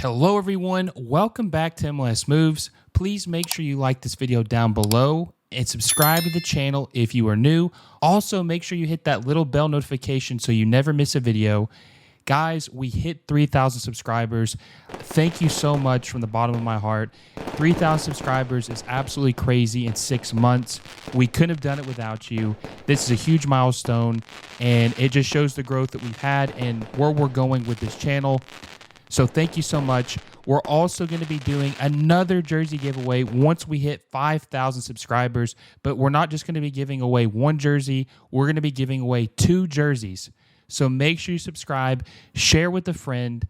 Hello, everyone. Welcome back to MLS Moves. Please make sure you like this video down below and subscribe to the channel if you are new. Also, make sure you hit that little bell notification so you never miss a video. Guys, we hit 3,000 subscribers. Thank you so much from the bottom of my heart. 3,000 subscribers is absolutely crazy in 6 months. We couldn't have done it without you. This is a huge milestone, and it just shows the growth that we've had and where we're going with this channel. So thank you so much. We're also going to be doing another jersey giveaway once we hit 5,000 subscribers, but we're not just going to be giving away one jersey. We're going to be giving away 2 jerseys. So make sure you subscribe, share with a friend.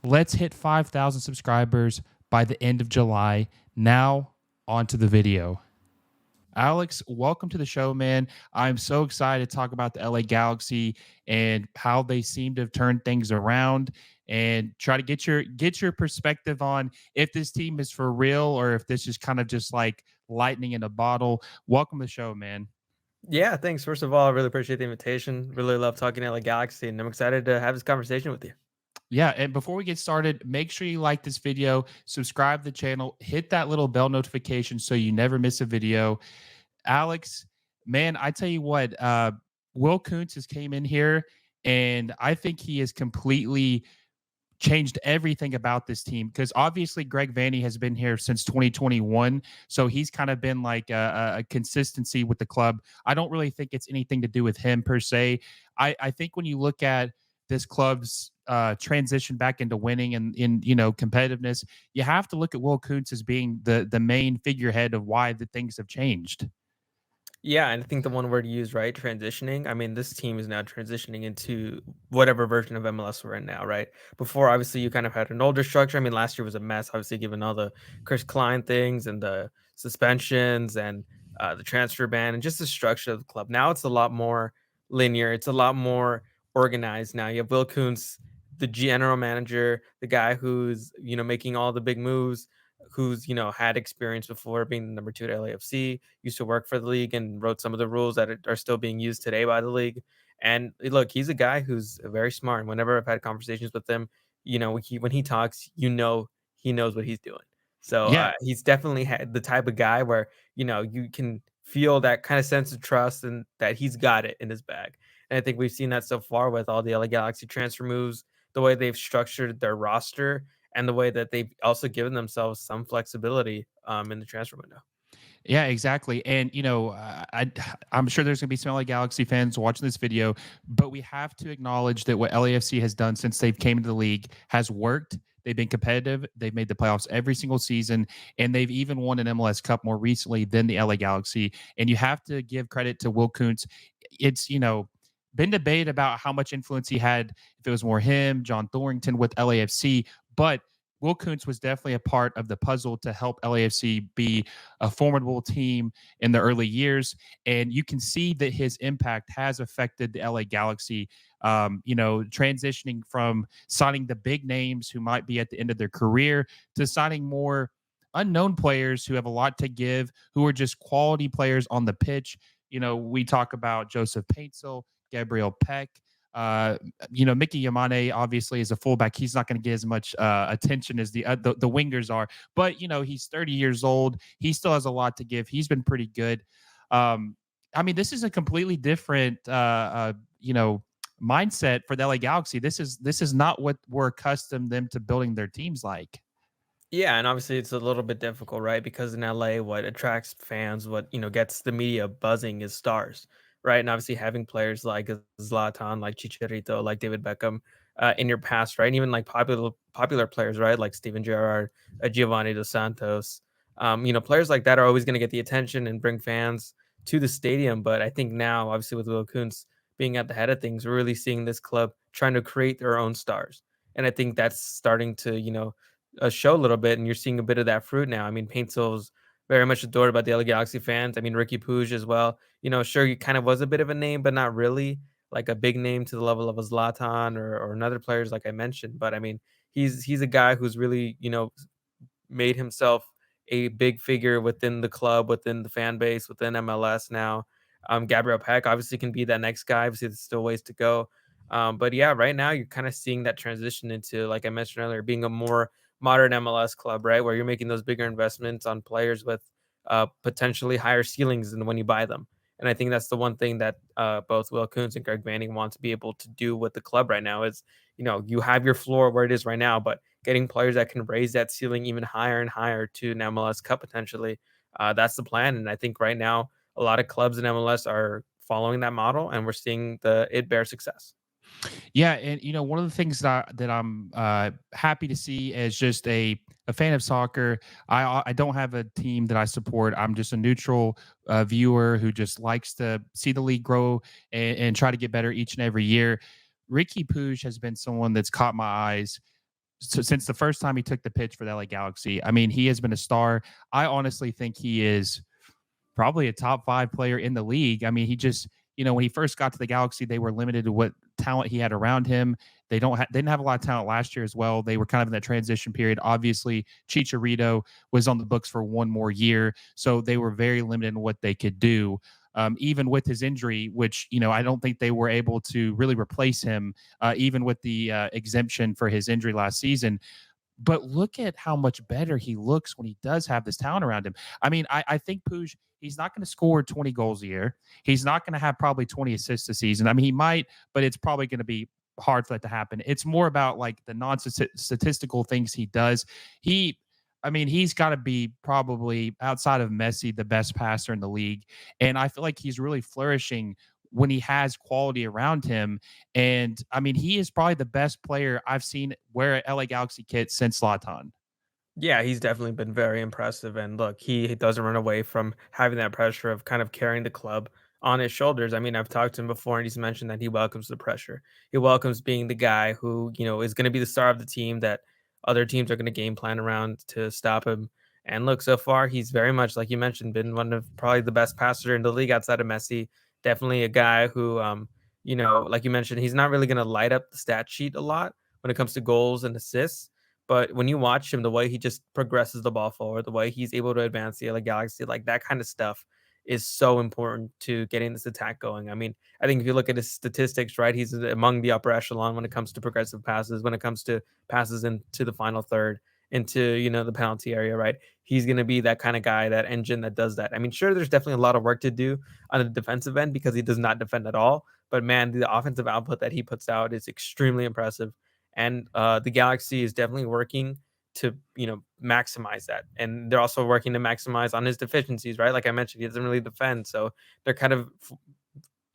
Let's hit 5,000 subscribers by the end of July. Now, on to the video. Alex, welcome to the show, man. I'm so excited to talk about the LA Galaxy and how they seem to have turned things around and try to get your perspective on if this team is for real or if this is kind of just like lightning in a bottle. Welcome to the show, man. Yeah, thanks. First of all, I really appreciate the invitation. Really love talking LA Galaxy, and I'm excited to have this conversation with you. Yeah, and before we get started, make sure you like this video, subscribe to the channel, hit that little bell notification so you never miss a video. Alex, man, I tell you what, Will Kuntz has came in here, and I think he has completely changed everything about this team because obviously Greg Vanney has been here since 2021, so he's kind of been like a consistency with the club. I don't really think it's anything to do with him per se. I think when you look at this club's transition back into winning and in competitiveness, you have to look at Will Kuntz as being the main figurehead of why the things have changed. Yeah, and I think the one word you used, right? Transitioning. I mean, this team is now transitioning into whatever version of MLS we're in now, right? Before, obviously, you kind of had an older structure. I mean, last year was a mess, obviously, given all the Chris Klein things and the suspensions and the transfer ban and just the structure of the club. Now it's a lot more linear. It's a lot more organized now. You have Will Kuntz, the general manager, the guy who's making all the big moves, who's had experience before being the number 2 at LAFC, used to work for the league and wrote some of the rules that are still being used today by the league. And look, he's a guy who's very smart. Whenever I've had conversations with him, when he talks, he knows what he's doing. So Yeah, he's definitely had the type of guy where you can feel that kind of sense of trust and that he's got it in his bag. And I think we've seen that so far with all the LA Galaxy transfer moves, the way they've structured their roster, and the way that they've also given themselves some flexibility in the transfer window. yeah, exactly. And I'm sure there's going to be some LA Galaxy fans watching this video, but we have to acknowledge that what LAFC has done since they've came into the league has worked. They've been competitive. They've made the playoffs every single season, and they've even won an MLS Cup more recently than the LA Galaxy. And you have to give credit to Will Kuntz. It's been debated about how much influence he had, if it was more him, John Thorrington with LAFC, but Will Kuntz was definitely a part of the puzzle to help LAFC be a formidable team in the early years. And you can see that his impact has affected the LA Galaxy, transitioning from signing the big names who might be at the end of their career to signing more unknown players who have a lot to give, who are just quality players on the pitch. We talk about Joseph Paintsil, Gabriel Peck, uh, Mickey Yamane obviously is a fullback. He's not going to get as much attention as the wingers are, but he's 30 years old. He still has a lot to give. He's been pretty good. I mean, this is a completely different, mindset for the LA Galaxy. This is not what we're accustomed them to building their teams like. Yeah, and obviously it's a little bit difficult, right? Because in LA, what attracts fans, what gets the media buzzing is stars, right? And obviously having players like Zlatan, like Chicharito, like David Beckham, in your past, right? And even like popular players, right? Like Steven Gerrard, Giovanni Dos Santos, players like that are always going to get the attention and bring fans to the stadium. But I think now, obviously with Will Kuntz being at the head of things, we're really seeing this club trying to create their own stars, and I think that's starting to show a little bit, and you're seeing a bit of that fruit now. I mean, Paintsil's very much adored by the LA Galaxy fans. I mean, Riqui Puig as well. Sure, he kind of was a bit of a name, but not really like a big name to the level of a Zlatan or another players like I mentioned. But I mean, he's a guy who's really made himself a big figure within the club, within the fan base, within MLS now. Gabriel Peck obviously can be that next guy. Obviously, there's still ways to go. But yeah, right now you're kind of seeing that transition into, like I mentioned earlier, being a more modern MLS club, right? Where you're making those bigger investments on players with potentially higher ceilings than when you buy them. And I think that's the one thing that both Will Kuntz and Greg Vanney want to be able to do with the club right now is, you have your floor where it is right now, but getting players that can raise that ceiling even higher and higher to an MLS Cup potentially. That's the plan. And I think right now, a lot of clubs in MLS are following that model, and we're seeing it bear success. Yeah, and one of the things that I'm happy to see as just a fan of soccer. I don't have a team that I support. I'm just a neutral viewer who just likes to see the league grow and try to get better each and every year. Riqui Puig has been someone that's caught my eyes since the first time he took the pitch for the LA Galaxy. I mean, he has been a star. I honestly think he is probably a top five player in the league. I mean, he just, when he first got to the Galaxy, they were limited to what talent he had around him. They didn't have a lot of talent last year as well. They were kind of in that transition period. Obviously, Chicharito was on the books for one more year, so they were very limited in what they could do. Even with his injury, which I don't think they were able to really replace him, even with the exemption for his injury last season. But look at how much better he looks when he does have this talent around him. I mean, I think Puig, he's not going to score 20 goals a year. He's not going to have probably 20 assists a season. I mean, he might, but it's probably going to be hard for that to happen. It's more about like the non-statistical things he does. He, I mean, he's got to be probably outside of Messi the best passer in the league, and I feel like he's really flourishing when he has quality around him. And I mean, he is probably the best player I've seen wear an LA Galaxy kit since Zlatan. Yeah, he's definitely been very impressive. And look, he doesn't run away from having that pressure of kind of carrying the club on his shoulders. I mean, I've talked to him before and he's mentioned that he welcomes the pressure. He welcomes being the guy who, is going to be the star of the team that other teams are going to game plan around to stop him. And look, so far, he's very much, like you mentioned, been one of probably the best passer in the league outside of Messi. Definitely a guy who, like you mentioned, he's not really going to light up the stat sheet a lot when it comes to goals and assists, but when you watch him, the way he just progresses the ball forward, the way he's able to advance the LA Galaxy, like that kind of stuff is so important to getting this attack going. I mean, I think if you look at his statistics, right, he's among the upper echelon when it comes to progressive passes, when it comes to passes into the final third, into, the penalty area, right? He's going to be that kind of guy, that engine that does that. I mean, sure, there's definitely a lot of work to do on the defensive end because he does not defend at all. But man, the offensive output that he puts out is extremely impressive, and the Galaxy is definitely working to maximize that, and they're also working to maximize on his deficiencies, right? Like I mentioned, he doesn't really defend, so they're kind of,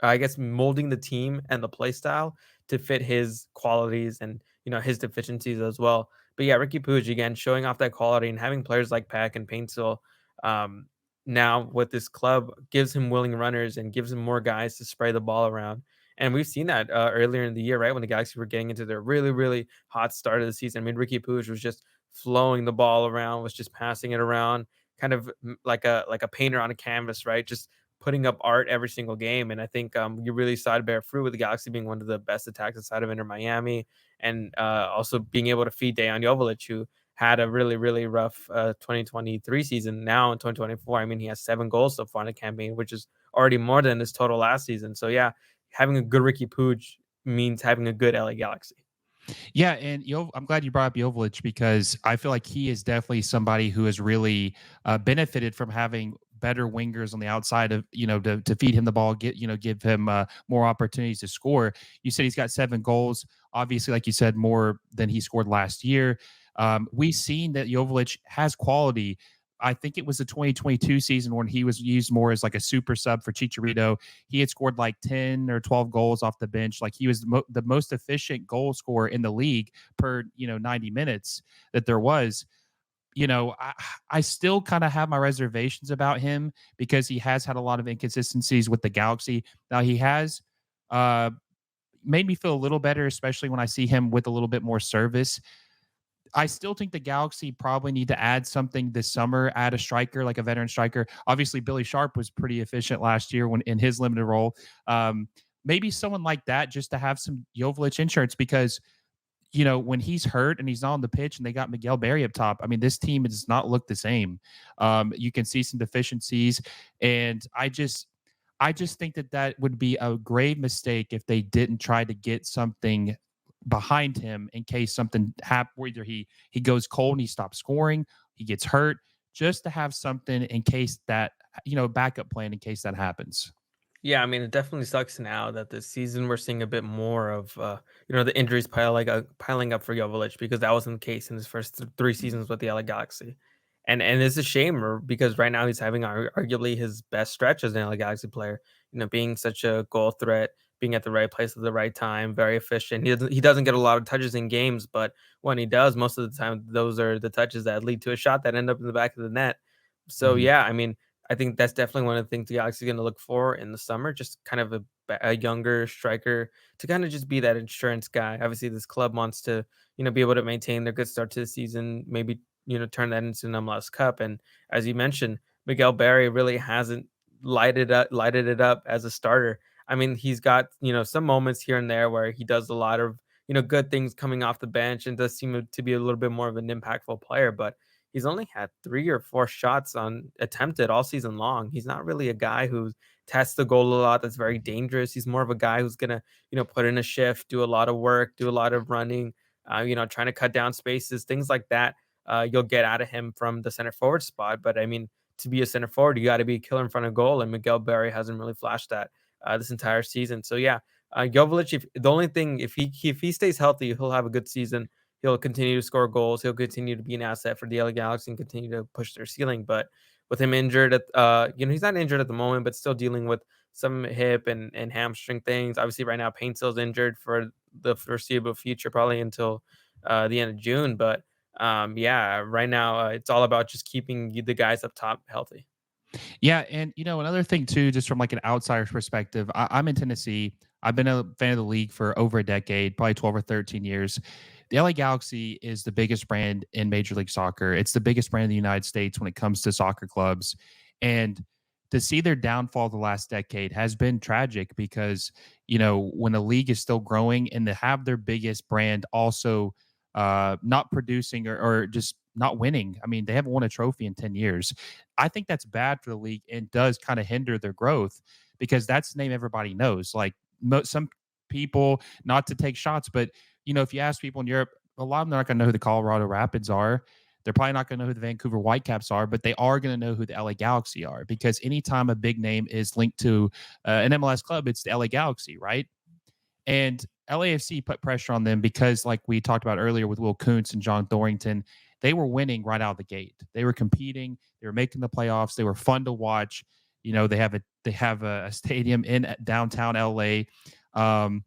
I guess, molding the team and the play style to fit his qualities and his deficiencies as well. But yeah, Ricky Puig again showing off that quality and having players like Pack and Paintsville um, now with this club gives him willing runners and gives him more guys to spray the ball around. And we've seen that earlier in the year, right, when the Galaxy were getting into their really, really hot start of the season. I mean, Ricky Puig was just flowing the ball around, was just passing it around, kind of like a painter on a canvas, right? Just putting up art every single game. And I think you really saw it bear fruit with the Galaxy being one of the best attacks outside of Inter Miami, and also being able to feed Dejan Joveljic, who had a really, really rough 2023 season. Now in 2024, I mean, he has 7 goals so far in the campaign, which is already more than his total last season. So yeah, having a good Ricky Puig means having a good LA Galaxy. Yeah, and I'm glad you brought up Jovic because I feel like he is definitely somebody who has really benefited from having better wingers on the outside of to feed him the ball, give him more opportunities to score. You said he's got 7 goals, obviously, like you said, more than he scored last year. We've seen that Jovic has quality. I think it was the 2022 season when he was used more as like a super sub for Chicharito. He had scored like 10 or 12 goals off the bench. Like he was the most efficient goal scorer in the league per, 90 minutes that there was. I still kind of have my reservations about him because he has had a lot of inconsistencies with the Galaxy. Now he has uh, made me feel a little better, especially when I see him with a little bit more service. I still think the Galaxy probably need to add something this summer, add a striker, like a veteran striker. Obviously, Billy Sharp was pretty efficient last year when in his limited role. Maybe someone like that just to have some Jovic insurance because, when he's hurt and he's not on the pitch and they got Miguel Berry up top, I mean, this team does not look the same. You can see some deficiencies. And I just think that would be a grave mistake if they didn't try to get something behind him in case something happens, whether he goes cold and he stops scoring, he gets hurt, just to have something in case that, backup plan in case that happens. Yeah, I mean, it definitely sucks now that this season we're seeing a bit more of, the injuries piling up for Jovic because that wasn't the case in his first three seasons with the LA Galaxy, and it's a shame because right now he's having arguably his best stretch as an LA Galaxy player. Being such a goal threat, being at the right place at the right time, very efficient. He doesn't get a lot of touches in games, but when he does, most of the time those are the touches that lead to a shot that end up in the back of the net. So Mhm. yeah, I mean, I think that's definitely one of the things the Galaxy are going to look for in the summer, just kind of a younger striker to kind of just be that insurance guy. Obviously, this club wants to, be able to maintain their good start to the season, maybe, turn that into an MLS Cup. And as you mentioned, Miguel Berry really hasn't lighted it up as a starter. I mean, he's got, some moments here and there where he does a lot of, good things coming off the bench and does seem to be a little bit more of an impactful player, but he's only had 3 or 4 shots on attempted all season long. He's not really a guy who tests the goal a lot, that's very dangerous. He's more of a guy who's gonna, put in a shift, do a lot of work, do a lot of running, trying to cut down spaces, things like that. You'll get out of him from the center forward spot. But I mean, to be a center forward, you got to be a killer in front of goal, and Miguel Berry hasn't really flashed that this entire season. So yeah, Jovic, if the only thing if he stays healthy, he'll have a good season. He'll continue to score goals. He'll continue to be an asset for the LA Galaxy and continue to push their ceiling. But with him injured he's not injured at the moment, but still dealing with some hip and hamstring things. Obviously, right now Paintsil's injured for the foreseeable future, probably until the end of June. But yeah, right now it's all about just keeping the guys up top healthy. Yeah, and another thing too, just from like an outsider's perspective, I'm in Tennessee. I've been a fan of the league for over a decade, probably 12 or 13 years. The LA Galaxy is the biggest brand in Major League Soccer. It's the biggest brand in the United States when it comes to soccer clubs. And to see their downfall the last decade has been tragic because, when the league is still growing and to have their biggest brand also not producing or just not winning. I mean, they haven't won a trophy in 10 years. I think that's bad for the league and does kind of hinder their growth because that's the name everybody knows. Like some people, not to take shots, but if you ask people in Europe, a lot of them are not going to know who the Colorado Rapids are. They're probably not going to know who the Vancouver Whitecaps are, but they are going to know who the LA Galaxy are because anytime a big name is linked to an MLS club, it's the LA Galaxy, right? And LAFC put pressure on them because, like we talked about earlier with Will Kuntz and John Thorrington, they were winning right out of the gate. They were competing. They were making the playoffs. They were fun to watch. They have a stadium in downtown LA. Um,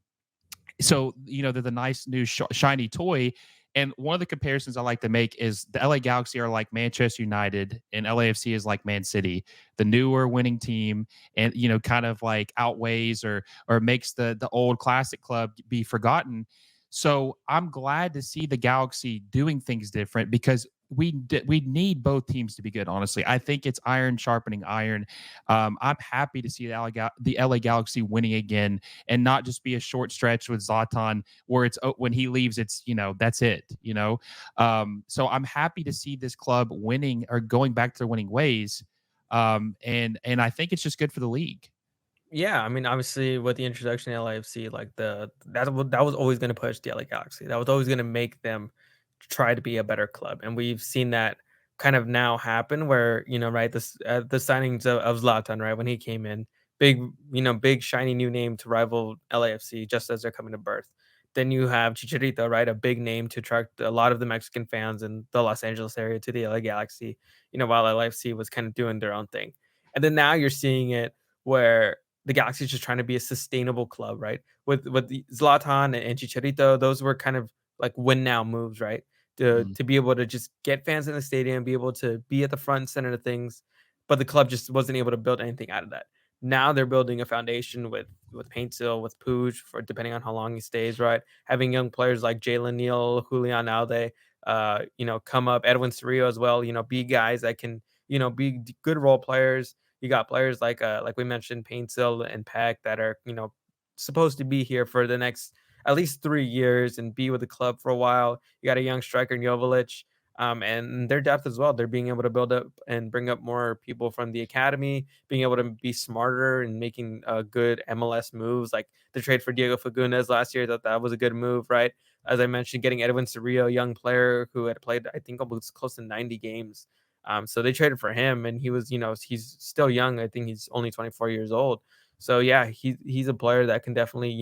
so they're the nice new shiny toy. And one of the comparisons I like to make is the LA Galaxy are like Manchester United and LAFC is like Man City, the newer winning team, and kind of like outweighs or makes the old classic club be forgotten. So I'm glad to see the Galaxy doing things different because we need both teams to be good. Honestly, I think it's iron sharpening iron. I'm happy to see the LA Galaxy winning again and not just be a short stretch with Zlatan where it's when he leaves, it's that's it. So I'm happy to see this club winning or going back to their winning ways. And I think it's just good for the league. Yeah, I mean, obviously, with the introduction of LAFC, like that was always going to push the LA Galaxy. That was always going to make them try to be a better club, and we've seen that kind of now happen. Where right, the signings of Zlatan, right, when he came in, big, big shiny new name to rival LAFC, just as they're coming to birth. Then you have Chicharito, right, a big name to attract a lot of the Mexican fans in the Los Angeles area to the LA Galaxy. While LAFC was kind of doing their own thing, and then now you're seeing it where the Galaxy is just trying to be a sustainable club, right? With the Zlatan and Chicharito, those were kind of like win now moves, right? To Mm. to be able to just get fans in the stadium, be able to be at the front and center of things, but the club just wasn't able to build anything out of that. Now they're building a foundation with Paintsil, with Puig, for depending on how long he stays, right? Having young players like Jalen Neal, Julian Alde, come up, Edwin Cerrillo as well, be guys that can, be good role players. You got players like we mentioned, Paintsil and Peck that are, supposed to be here for the next at least 3 years and be with the club for a while. You got a young striker in Jovic. and their depth as well. They're being able to build up and bring up more people from the academy, being able to be smarter and making good MLS moves, like the trade for Diego Fagundes last year. That was a good move, right? As I mentioned, getting Edwin Cerrillo, young player who had played, I think, almost close to 90 games. So they traded for him, and he was, he's still young. I think he's only 24 years old. So yeah, he's a player that can definitely,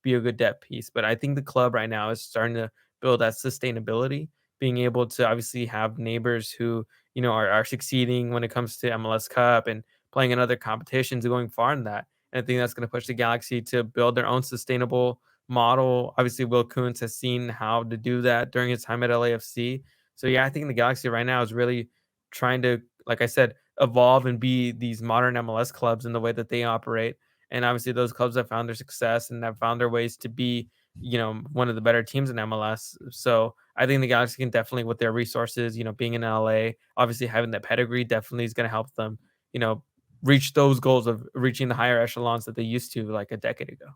be a good depth piece. But I think the club right now is starting to build that sustainability, being able to obviously have neighbors who, are succeeding when it comes to MLS Cup and playing in other competitions and going far in that. And I think that's going to push the Galaxy to build their own sustainable model. Obviously, Will Kuntz has seen how to do that during his time at LAFC. So yeah, I think the Galaxy right now is really trying to, like I said, evolve and be these modern MLS clubs in the way that they operate. And obviously, those clubs have found their success and have found their ways to be, one of the better teams in MLS. So I think the Galaxy can definitely, with their resources, being in LA, obviously having that pedigree definitely is going to help them, you know, reach those goals of reaching the higher echelons that they used to like a decade ago.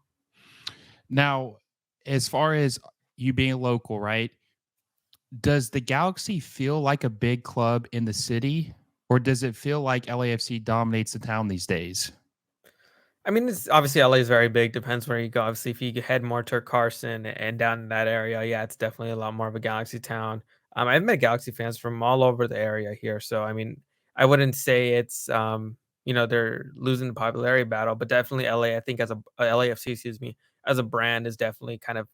Now, as far as you being local, right? Does the Galaxy feel like a big club in the city, or does it feel like LAFC dominates the town these days? I mean, it's obviously LA is very big. Depends where you go. Obviously, if you head more to Carson and down in that area, yeah, it's definitely a lot more of a Galaxy town. I've met Galaxy fans from all over the area here, so I mean, I wouldn't say it's they're losing the popularity battle, but definitely LA. I think as a LAFC, excuse me, as a brand is definitely kind of,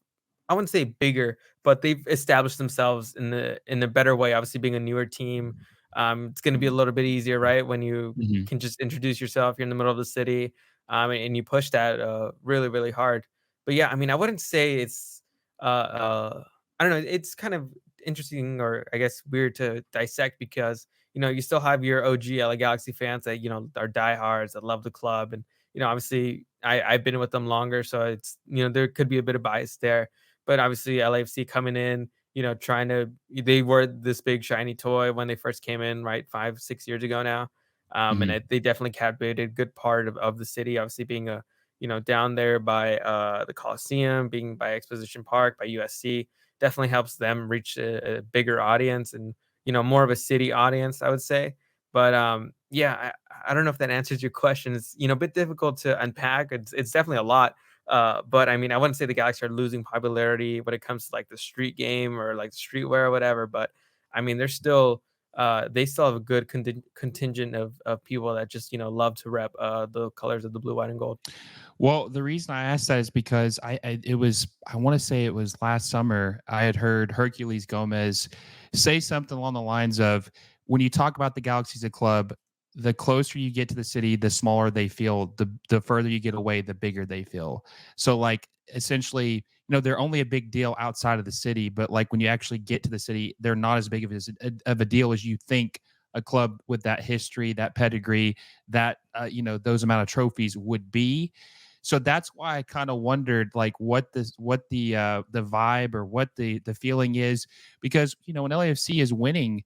I wouldn't say bigger, but they've established themselves in a better way. Obviously, being a newer team, it's going to be a little bit easier, right? When you Mhm. can just introduce yourself, you're in the middle of the city, and you push that really, really hard. But yeah, I mean, I wouldn't say it's I don't know. It's kind of interesting, or I guess weird to dissect because you still have your OG LA Galaxy fans that are diehards that love the club, and obviously I've been with them longer, so it's there could be a bit of bias there. But obviously LAFC coming in, trying to they were this big shiny toy when they first came in, right, 5, 6 years ago now. And Mhm. they definitely captivated a good part of the city, obviously being a down there by the Coliseum, being by Exposition Park, by USC, definitely helps them reach a bigger audience and more of a city audience, I would say. But yeah, I don't know if that answers your question. It's a bit difficult to unpack. It's definitely a lot. But I mean, I wouldn't say the Galaxy are losing popularity when it comes to like the street game or like the streetwear or whatever. But I mean, they still have a good contingent of people that just love to rep the colors of the blue, white, and gold. Well, the reason I asked that is because I want to say it was last summer I had heard Hercules Gomez say something along the lines of, when you talk about the Galaxy as a club, the closer you get to the city, the smaller they feel. The further you get away, the bigger they feel. So like essentially, they're only a big deal outside of the city, but like when you actually get to the city, they're not as big of a deal as you think a club with that history, that pedigree, that those amount of trophies would be. So that's why I kind of wondered like what the vibe or what the feeling is, because when LAFC is winning,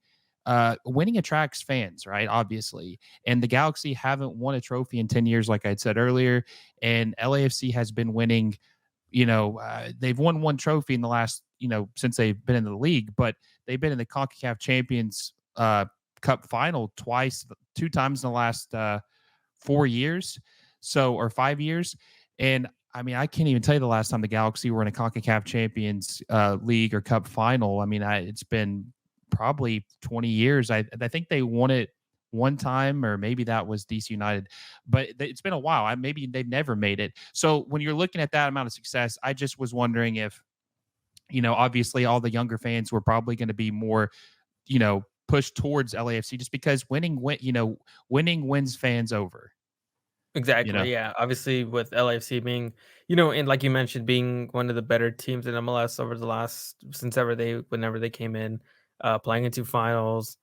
winning attracts fans, right? Obviously. And the Galaxy haven't won a trophy in 10 years, like I said earlier. And LAFC has been winning, they've won one trophy in the last, since they've been in the league, but they've been in the CONCACAF Champions Cup final twice, 2 times in the last 4 years, so, or 5 years. And I mean, I can't even tell you the last time the Galaxy were in a CONCACAF Champions League or Cup final. I mean, it's been probably 20 years. I think they won it one time, or maybe that was DC United, but it's been a while. Maybe they've never made it. So when you're looking at that amount of success, I just was wondering if, obviously all the younger fans were probably going to be more, pushed towards LAFC just because winning wins fans over, you know? Exactly. Yeah. Obviously, with LAFC being, and like you mentioned, being one of the better teams in MLS over the last since whenever they came in, playing into finals,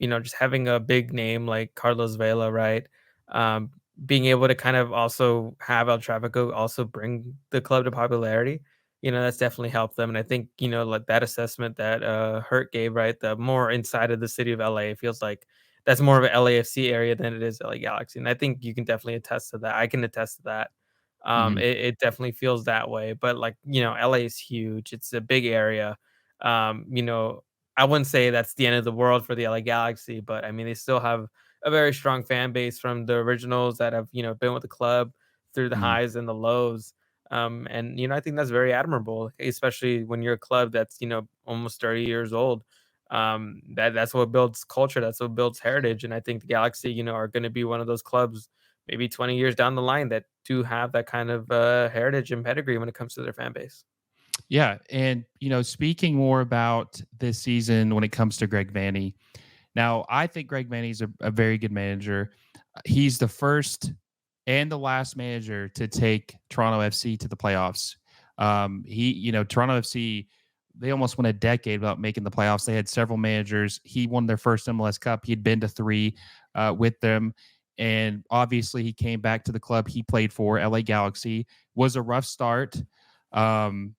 just having a big name like Carlos Vela, right? Um, Being able to kind of also have El Trafico also bring the club to popularity, that's definitely helped them. And I think, like that assessment that Hurt gave, right? The more inside of the city of LA, it feels like that's more of an LAFC area than it is LA Galaxy, and I think you can definitely attest to that. I can attest to that. Mhm. It definitely feels that way, but like LA is huge. It's a big area. Um, you know, I wouldn't say that's the end of the world for the LA Galaxy, but I mean, they still have a very strong fan base from the originals that have, been with the club through the Mm. highs and the lows. And I think that's very admirable, especially when you're a club that's, almost 30 years old. That's what builds culture, that's what builds heritage. And I think the Galaxy, are going to be one of those clubs maybe 20 years down the line that do have that kind of heritage and pedigree when it comes to their fan base. Yeah, and speaking more about this season when it comes to Greg Vanney. Now, I think Greg Vanney's a very good manager. He's the first and the last manager to take Toronto FC to the playoffs. Toronto FC, they almost went a decade without making the playoffs. They had several managers. He won their first MLS Cup. He'd been to three with them. And obviously, he came back to the club he played for, LA Galaxy. Was a rough start. Um,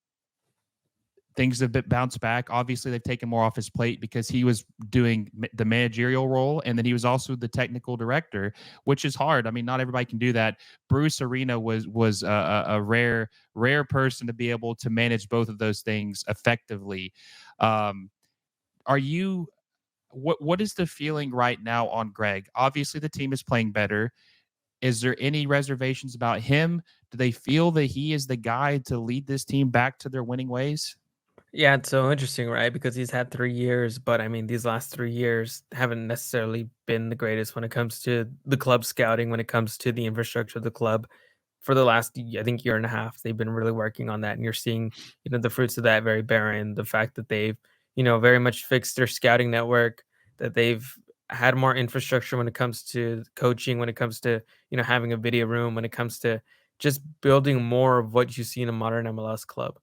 Things have been bounced back. Obviously, they've taken more off his plate because he was doing the managerial role, and then he was also the technical director, which is hard. I mean, not everybody can do that. Bruce Arena was a rare person to be able to manage both of those things effectively. Um, are you what is the feeling right now on Greg? Obviously, the team is playing better. Is there any reservations about him? Do they feel that he is the guy to lead this team back to their winning ways? Yeah, it's so interesting, right? Because he's had 3 years, but I mean, these last 3 years haven't necessarily been the greatest when it comes to the club scouting, when it comes to the infrastructure of the club. For the last, I think, year and a half, they've been really working on that, and you're seeing, the fruits of that very barren. The fact that they've, very much fixed their scouting network, that they've had more infrastructure when it comes to coaching, when it comes to, having a video room, when it comes to just building more of what you see in a modern MLS club.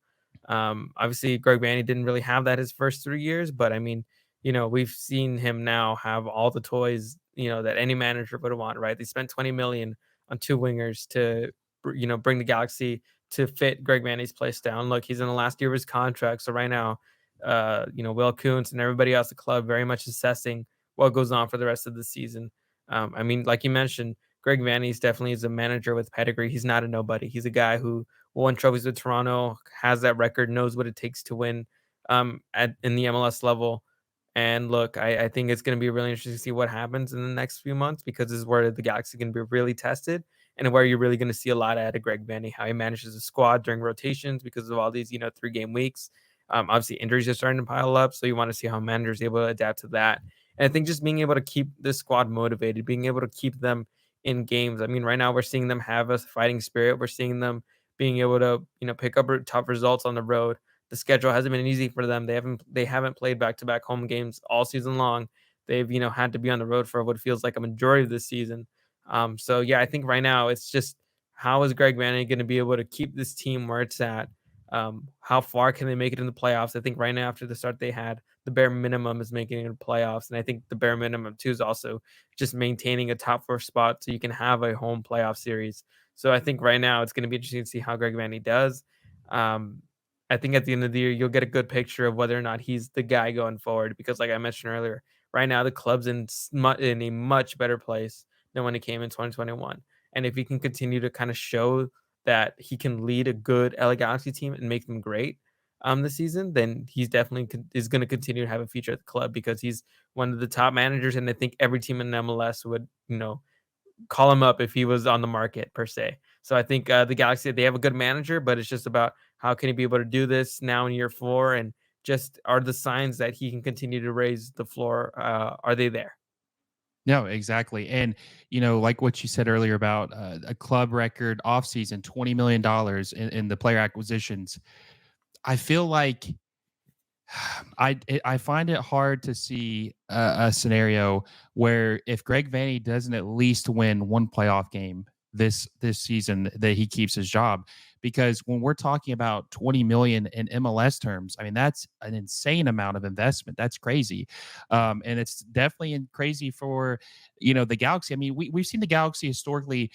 Obviously, Greg Vanney didn't really have that his first 3 years, but I mean, we've seen him now have all the toys, that any manager would want, right? They spent 20 million on two wingers to, bring the Galaxy to fit Greg Vanney's play style. And look, he's in the last year of his contract, so right now, Will Kuntz and everybody else at the club very much assessing what goes on for the rest of the season. I mean, like you mentioned, Greg Vanney's definitely is a manager with pedigree. He's not a nobody. He's a guy who won trophies with Toronto, has that record, knows what it takes to win at in the MLS level. And look, I think it's going to be really interesting to see what happens in the next few months because this is where the Galaxy is going to be really tested and where you're really going to see a lot out of Greg Vanney, how he manages the squad during rotations because of all these, 3 game weeks. Obviously, injuries are starting to pile up, so you want to see how managers are able to adapt to that. And I think just being able to keep the squad motivated, being able to keep them in games. I mean, right now we're seeing them have a fighting spirit. We're seeing them being able to, pick up tough results on the road. The schedule hasn't been easy for them. They haven't played back-to-back home games all season long. They've, had to be on the road for what feels like a majority of the season. So yeah, I think right now it's just how is Greg Vanney going to be able to keep this team where it's at? How far can they make it in the playoffs? I think right now after the start they had, the bare minimum is making it in the playoffs, and I think the bare minimum too is also just maintaining a top four spot so you can have a home playoff series. So I think right now it's going to be interesting to see how Greg Vanney does. Um, I think at the end of the year you'll get a good picture of whether or not he's the guy going forward because, like I mentioned earlier, right now the club's in a much better place than when it came in 2021. And if he can continue to kind of show that he can lead a good LA Galaxy team and make them great this season, then he's definitely is going to continue to have a future at the club because he's one of the top managers, and I think every team in MLS would call him up if he was on the market per se. So I think the Galaxy they have a good manager, but it's just about how can he be able to do this now in year 4, and just are the signs that he can continue to raise the floor? Are they there? No, exactly. And, like what you said earlier about a club record offseason, $20 million in the player acquisitions. I feel like I find it hard to see a scenario where if Greg Vanney doesn't at least win one playoff game this season, that he keeps his job. Because when we're talking about 20 million in MLS terms, I mean that's an insane amount of investment. That's crazy, and it's definitely crazy for the Galaxy. I mean, we've seen the Galaxy historically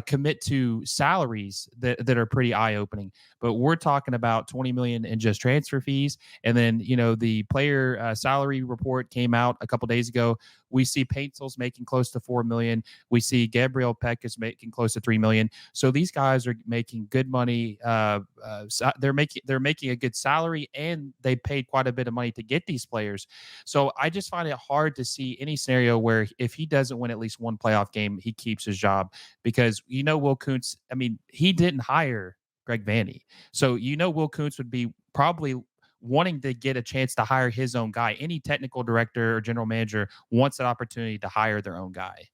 commit to salaries that are pretty eye opening, but we're talking about 20 million in just transfer fees. And then, the player salary report came out a couple days ago We see Paintsell's making close to 4 million. We see Gabriel Peck is making close to 3 million. So these guys are making good money. They're making a good salary, and they paid quite a bit of money to get these players. So I just find it hard to see any scenario where if he doesn't win at least one playoff game, he keeps his job, because Will Kuntz. I mean, he didn't hire Greg Vanney, so Will Kuntz would be probably wanting to get a chance to hire his own guy. Any technical director or general manager wants that opportunity to hire their own guy.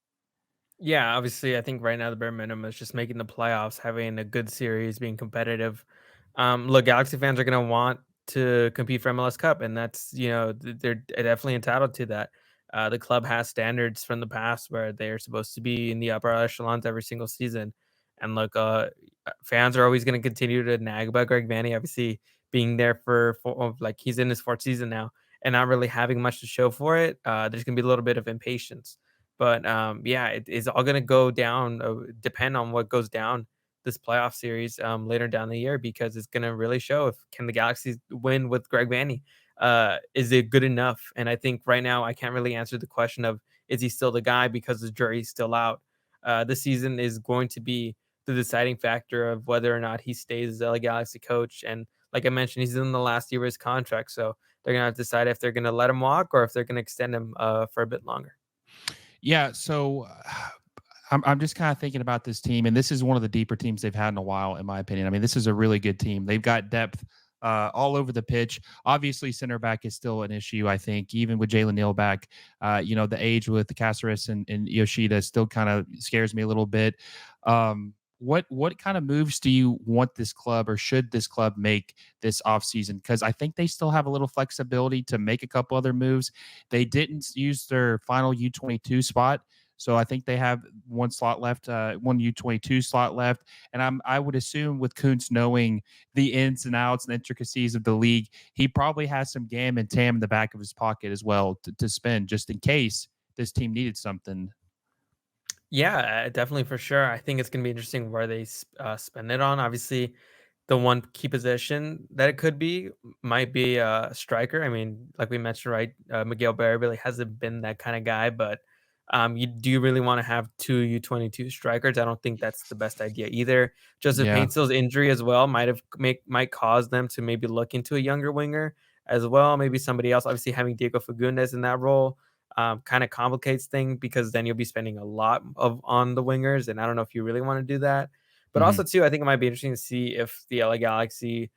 Yeah, obviously, I think right now the bare minimum is just making the playoffs, having a good series, being competitive. Look, Galaxy fans are going to want to compete for MLS Cup, and that's they're definitely entitled to that. The club has standards from the past where they are supposed to be in the upper echelons every single season. And look, fans are always going to continue to nag about Greg Vanney, obviously being there for like he's in his fourth season now and not really having much to show for it. There's going to be a little bit of impatience. But yeah, it is all going to go down, depend on what goes down this playoff series later down the year, because it's going to really show if can the Galaxy win with Greg Vanney. Is it good enough? And I think right now I can't really answer the question of is he still the guy, because the jury's still out. This season is going to be the deciding factor of whether or not he stays as LA Galaxy coach. And like I mentioned, he's in the last year of his contract, so they're going to have to decide if they're going to let him walk or if they're going to extend him for a bit longer. Yeah, so I'm just kind of thinking about this team, and this is one of the deeper teams they've had in a while, in my opinion. I mean, this is a really good team. They've got depth all over the pitch. Obviously, center back is still an issue, I think, even with Jalen Neal back. The age with the Caceres and Yoshida still kind of scares me a little bit. What kind of moves do you want this club, or should this club make this offseason? Because I think they still have a little flexibility to make a couple other moves. They didn't use their final U22 spot, so I think they have one slot left, one U22 slot left. And I would assume with Kuntz knowing the ins and outs and intricacies of the league, he probably has some Gam and Tam in the back of his pocket as well to spend, just in case this team needed something. Yeah, definitely for sure. I think it's gonna be interesting where they spend it on. Obviously, the one key position that it could be might be a striker. I mean, like we mentioned, right? Miguel Berry really hasn't been that kind of guy, but you really want to have two U22 strikers? I don't think that's the best idea either. Joseph Yeah. Paintsil's injury as well might cause them to maybe look into a younger winger as well. Maybe somebody else. Obviously, having Diego Fagundes in that role kind of complicates things, because then you'll be spending a lot of on the wingers, and I don't know if you really want to do that. But Hmm. also too, I think it might be interesting to see if the LA Galaxy.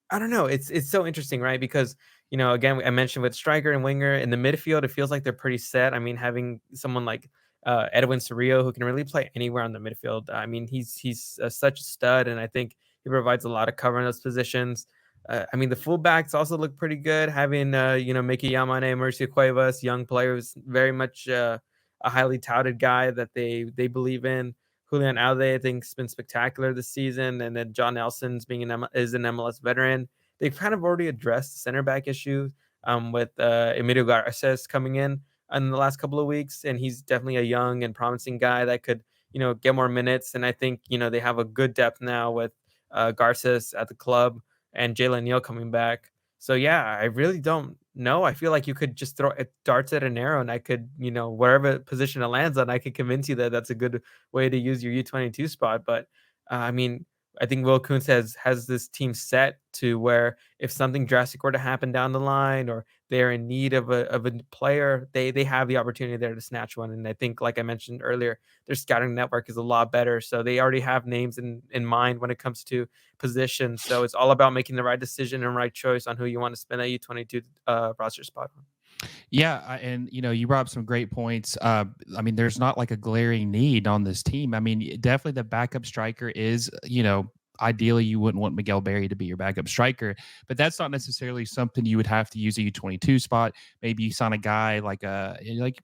I don't know. It's so interesting, right? Because again, I mentioned with striker and winger in the midfield, it feels like they're pretty set. I mean, having someone like Edwin Cerrillo who can really play anywhere on the midfield. I mean, he's such a stud, and I think he provides a lot of cover in those positions. I mean, the fullbacks also look pretty good. Having Mickey Yamane, Mercio Cuevas, young players, very much a highly touted guy that they believe in. Julian Alde, I think, has been spectacular this season, and then John Nelson's is an MLS veteran. They've kind of already addressed the center back issue with Emilio Garces coming in the last couple of weeks, and he's definitely a young and promising guy that could get more minutes. And I think they have a good depth now with Garces at the club and Jalen Neal coming back. So yeah, I really don't know. I feel like you could just throw darts at an arrow, and I could, wherever position it lands on, I could convince you that that's a good way to use your U22 spot. But I mean, I think Will Kuntz has this team set to where if something drastic were to happen down the line, or they're in need of a player, they have the opportunity there to snatch one. And I think, like I mentioned earlier, their scouting network is a lot better, so they already have names in mind when it comes to positions. So it's all about making the right decision and right choice on who you want to spend that U22 roster spot on. Yeah, and you brought up some great points. I mean, there's not like a glaring need on this team. I mean, definitely the backup striker is, ideally you wouldn't want Miguel Berry to be your backup striker, but that's not necessarily something you would have to use a U22 spot. Maybe you sign a guy like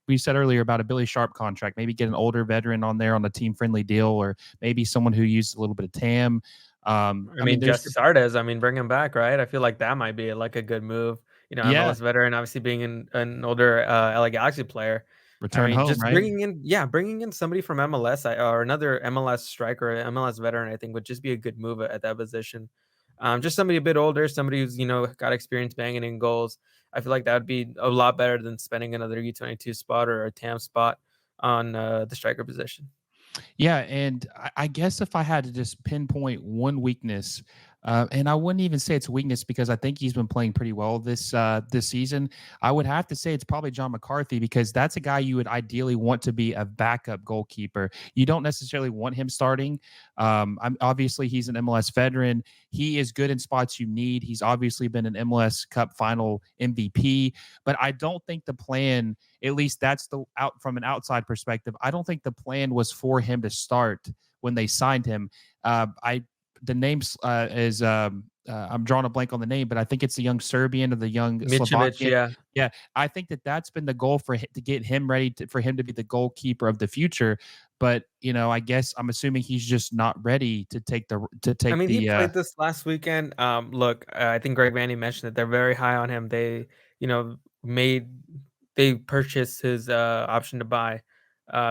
we said earlier about a Billy Sharp contract. Maybe get an older veteran on there on a team friendly deal, or maybe someone who uses a little bit of TAM. I I mean, mean, there's Jesse Sardes, I mean, bring him back, right? I feel like that might be like a good move. yeah, MLS veteran, obviously being an older LA Galaxy player. I return mean, home, just right? bringing in somebody from MLS or another MLS striker, MLS veteran, I think would just be a good move at that position. Just somebody a bit older, somebody who's got experience banging in goals. I feel like that would be a lot better than spending another U22 spot or a TAM spot on the striker position. Yeah, and I guess if I had to just pinpoint one weakness, and I wouldn't even say it's a weakness because I think he's been playing pretty well this season. I would have to say it's probably John McCarthy because that's a guy you would ideally want to be a backup goalkeeper. You don't necessarily want him starting. I'm obviously he's an MLS veteran. He is good in spots you need. He's obviously been an MLS Cup final MVP, but I don't think the plan, at least that's the out from an outside perspective, I don't think the plan was for him to start when they signed him. I the name is I'm drawing a blank on the name, but I think it's the young Serbian or the young Mitrovic, Slovakian. yeah. Yeah, I think that's been the goal to get him ready for him to be the goalkeeper of the future. But I guess I'm assuming he's just not ready to take the to I take mean, he the. played this last weekend. Look, I think Greg Vanney mentioned that they're very high on him. They, made they purchased his option to buy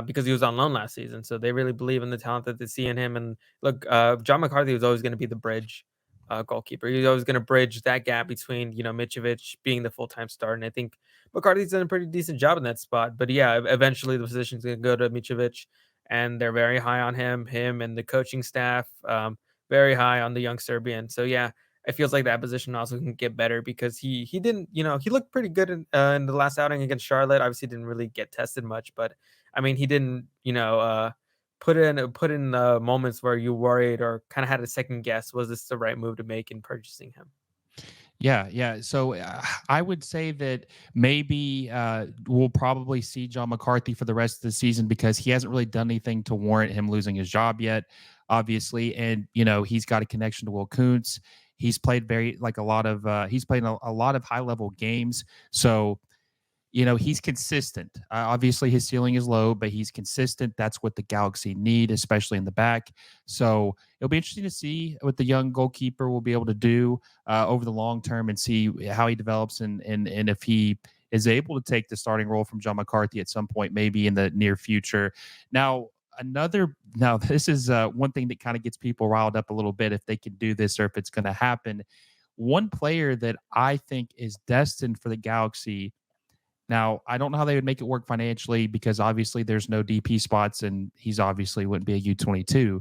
because he was on loan last season. So they really believe in the talent that they see in him. And look, John McCarthy was always going to be the bridge goalkeeper. He was always going to bridge that gap between Mitrovic being the full time starter. And I think McCarthy's done a pretty decent job in that spot. But yeah, eventually the position's going to go to Mitrovic, and they're very high on him and the coaching staff. Very high on the young Serbian. So yeah, it feels like that position also can get better because he didn't, he looked pretty good in the last outing against Charlotte. Obviously didn't really get tested much, but I mean he didn't, put in moments where you worried or kind of had a second guess, was this the right move to make in purchasing him? Yeah, yeah. So I would say that maybe we'll probably see John McCarthy for the rest of the season because he hasn't really done anything to warrant him losing his job yet, obviously. And he's got a connection to Will Kuntz. He's played he's played a lot of high level games. So he's consistent. Obviously, his ceiling is low, but he's consistent. That's what the Galaxy need, especially in the back. So it'll be interesting to see what the young goalkeeper will be able to do over the long term and see how he develops and if he is able to take the starting role from John McCarthy at some point, maybe in the near future. Now this is one thing that kind of gets people riled up a little bit if they can do this or if it's going to happen. One player that I think is destined for the Galaxy. Now, I don't know how they would make it work financially because obviously there's no DP spots and he's obviously wouldn't be a U22.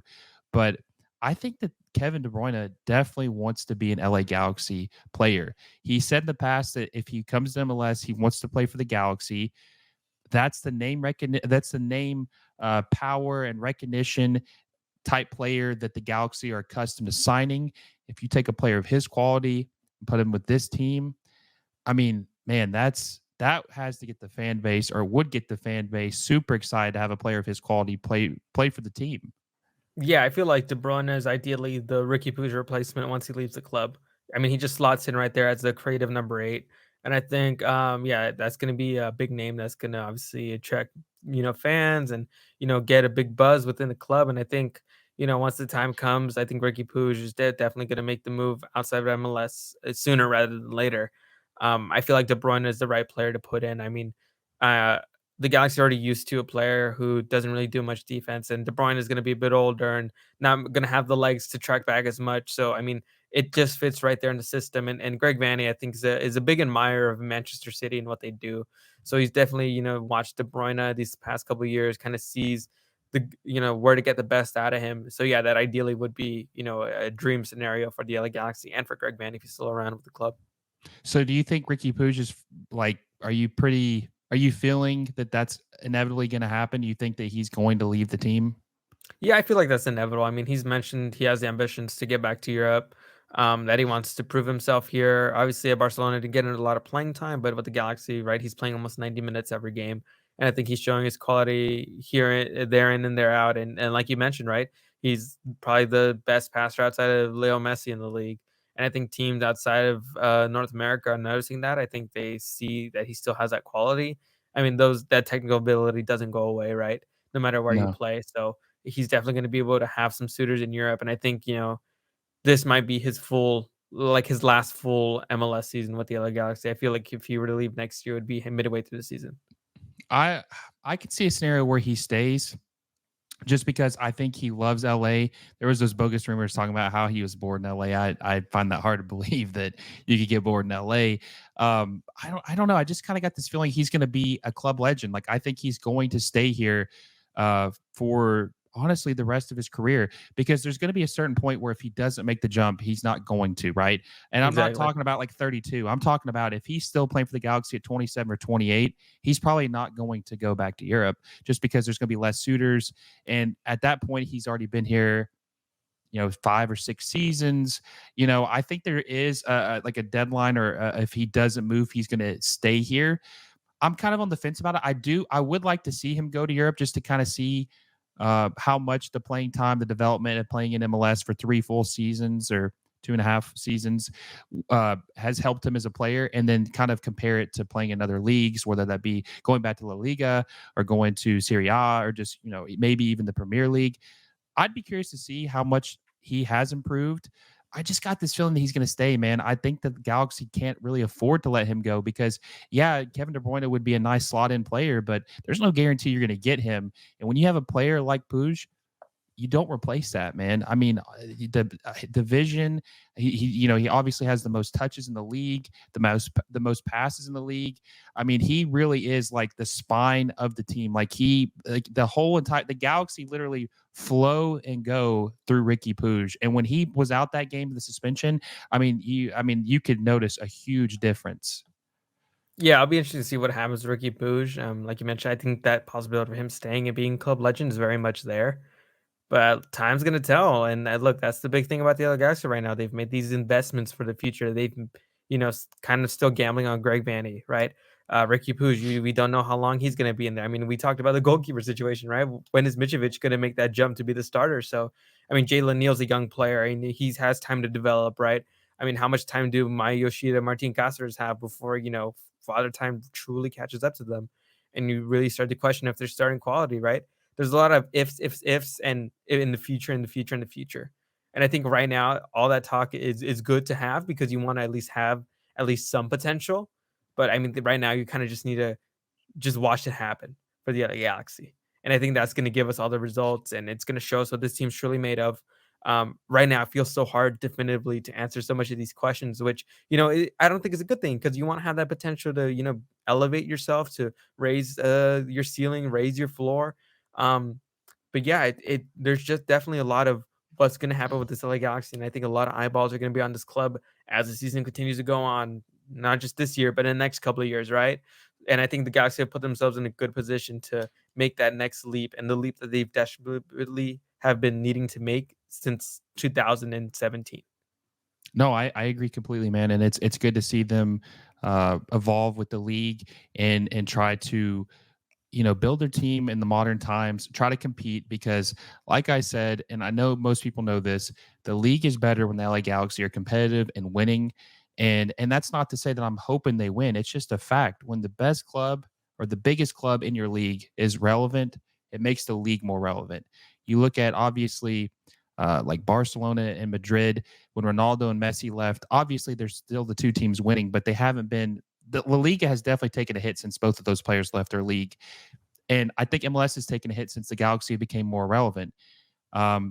But I think that Kevin De Bruyne definitely wants to be an LA Galaxy player. He said in the past that if he comes to MLS, he wants to play for the Galaxy. That's the name power and recognition type player that the Galaxy are accustomed to signing. If you take a player of his quality and put him with this team, I mean, man, that has to get the fan base or would get the fan base super excited to have a player of his quality play for the team. Yeah, I feel like De Bruyne is ideally the Riqui Puig replacement once he leaves the club. I mean, he just slots in right there as the creative number 8, and I think, yeah, that's going to be a big name that's going to obviously attract fans and get a big buzz within the club. And I think once the time comes, I think Riqui Puig is definitely going to make the move outside of MLS sooner rather than later. I feel like De Bruyne is the right player to put in. I mean, uh, the Galaxy are already used to a player who doesn't really do much defense, and De Bruyne is going to be a bit older and not going to have the legs to track back as much. So, I mean, it just fits right there in the system. And Greg Vanney, I think, is a big admirer of Manchester City and what they do. So he's definitely watched De Bruyne these past couple of years, kind of sees the where to get the best out of him. So yeah, that ideally would be a dream scenario for the LA Galaxy and for Greg Vanney if he's still around with the club. So do you think Ricky Puig is like, are you feeling that that's inevitably going to happen? Do you think that he's going to leave the team? Yeah, I feel like that's inevitable. I mean, he's mentioned he has the ambitions to get back to Europe, that he wants to prove himself here. Obviously, at Barcelona, to get into a lot of playing time, but with the Galaxy, right, he's playing almost 90 minutes every game. And I think he's showing his quality here, there, in and there out. And like you mentioned, right, he's probably the best passer outside of Leo Messi in the league. And I think teams outside of North America are noticing that. I think they see that he still has that quality. I mean, that technical ability doesn't go away, right? No matter where you No. play. So he's definitely going to be able to have some suitors in Europe. And I think, this might be his last full MLS season with the LA Galaxy. I feel like if he were to leave next year, it would be midway through the season. I I could see a scenario where he stays. just because I think he loves LA. There was those bogus rumors talking about how he was bored in LA. I find that hard to believe that you could get bored in LA. I don't know. I just kind of got this feeling he's going to be a club legend. Like I think he's going to stay here for honestly the rest of his career, because there's going to be a certain point where if he doesn't make the jump, he's not going to, right? And I'm not Exactly. talking about like 32. I'm talking about if he's still playing for the Galaxy at 27 or 28, he's probably not going to go back to Europe, just because there's going to be less suitors. And at that point, he's already been here, 5 or 6 seasons. I think there is like a deadline, or if he doesn't move, he's going to stay here. I'm kind of on the fence about it. I would like to see him go to Europe just to kind of see how much the playing time, the development of playing in MLS for 3 full seasons or 2.5 seasons has helped him as a player, and then kind of compare it to playing in other leagues, whether that be going back to La Liga or going to Serie A, or just, maybe even the Premier League. I'd be curious to see how much he has improved. I just got this feeling that he's going to stay, man. I think that the Galaxy can't really afford to let him go because, yeah, Kevin De Bruyne would be a nice slot in player, but there's no guarantee you're going to get him. And when you have a player like Puig, you don't replace that, man. I mean, the vision. He obviously has the most touches in the league, the most passes in the league. I mean, he really is like the spine of the team. Like the whole entire the Galaxy literally flow and go through Riqui Puig. And when he was out that game of the suspension, you could notice a huge difference. Yeah, I'll be interested to see what happens with Ricky Puig. Like you mentioned, I think that possibility of him staying and being club legend is very much there. But time's gonna tell, and, look, that's the big thing about the LA Galaxy right now. They've made these investments for the future. They've, kind of still gambling on Greg Vanney, right? Ricky Puig, we don't know how long he's gonna be in there. I mean, we talked about the goalkeeper situation, right? When is Mitrovic gonna make that jump to be the starter? So, I mean, Jalen Neal's a young player, and he has time to develop, right? I mean, how much time do Maya Yoshida, Martin Cáceres have before, Father Time truly catches up to them? And you really start to question if they're starting quality, right? There's a lot of ifs, and in the future, in the future, in the future. And I think right now, all that talk is good to have because you want to at least have at least some potential. But I mean, right now, you kind of just need to just watch it happen for the other Galaxy. And I think that's going to give us all the results, and it's going to show us what this team's truly made of. Right now, it feels so hard definitively to answer so much of these questions, which, I don't think is a good thing because you want to have that potential to, elevate yourself, to raise your ceiling, raise your floor. Um, but yeah, there's just definitely a lot of what's going to happen with this LA Galaxy, and I think a lot of eyeballs are going to be on this club as the season continues to go on, not just this year, but in the next couple of years, right? And I think the Galaxy have put themselves in a good position to make that next leap, and the leap that they've desperately have been needing to make since 2017. No, I agree completely, man, and it's good to see them evolve with the league and try to build their team in the modern times, try to compete because, like I said, and I know most people know this, the league is better when the LA Galaxy are competitive and winning. And that's not to say that I'm hoping they win. It's just a fact. When the best club or the biggest club in your league is relevant, it makes the league more relevant. You look at obviously like Barcelona and Madrid when Ronaldo and Messi left. Obviously, there's still the two teams winning, but they haven't been. The La Liga has definitely taken a hit since both of those players left their league. And I think MLS has taken a hit since the Galaxy became more relevant.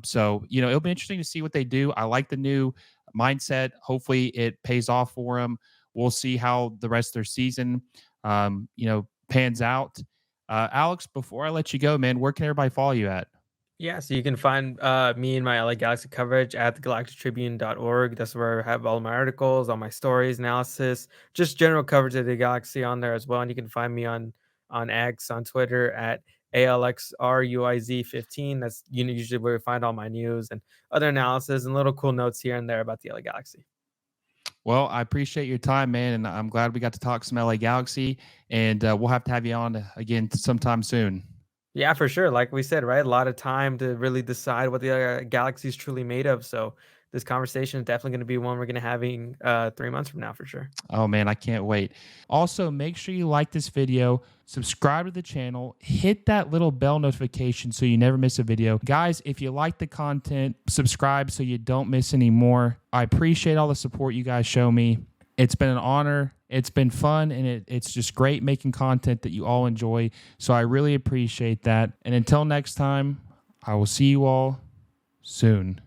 So, it'll be interesting to see what they do. I like the new mindset. Hopefully, it pays off for them. We'll see how the rest of their season, pans out. Alex, before I let you go, man, where can everybody follow you at? Yeah, so you can find me and my LA Galaxy coverage at thegalactictribune.org. That's where I have all my articles, all my stories, analysis, just general coverage of the Galaxy on there as well. And you can find me on X, on Twitter at ALXRUIZ15. That's usually where you find all my news and other analysis and little cool notes here and there about the LA Galaxy. Well, I appreciate your time, man, and I'm glad we got to talk some LA Galaxy, and we'll have to have you on again sometime soon. Yeah, for sure. Like we said, right? A lot of time to really decide what the Galaxy is truly made of. So this conversation is definitely going to be one we're going to having 3 months from now for sure. Oh man, I can't wait. Also, make sure you like this video, subscribe to the channel, hit that little bell notification so you never miss a video. Guys, if you like the content, subscribe so you don't miss any more. I appreciate all the support you guys show me. It's been an honor. It's been fun, and it's just great making content that you all enjoy. So I really appreciate that. And until next time, I will see you all soon.